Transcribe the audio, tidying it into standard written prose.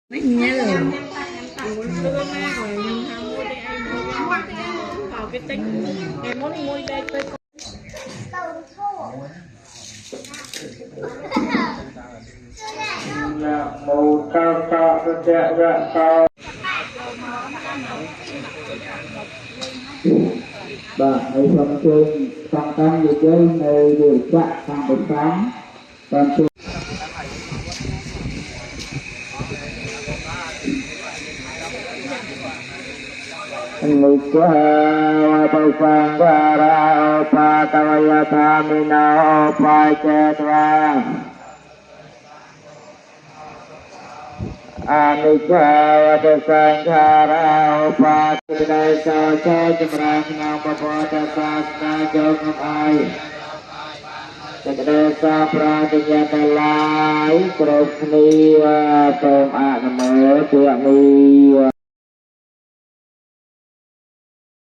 Mấy nhớ vào cái tính em muốn mua đây tôi mù cao cao sẽ ra cao bạn hãy tập trung trong tâm việc chơi này để chạm sang một sáng toàn trung Nikah pasangkara opa kawaya tamina opa cetwa Anika pasangkara opa kedai saja jemrang nang papada sasna jong ai kedai sapra kenyata lai krop ni tom anamo tiak ni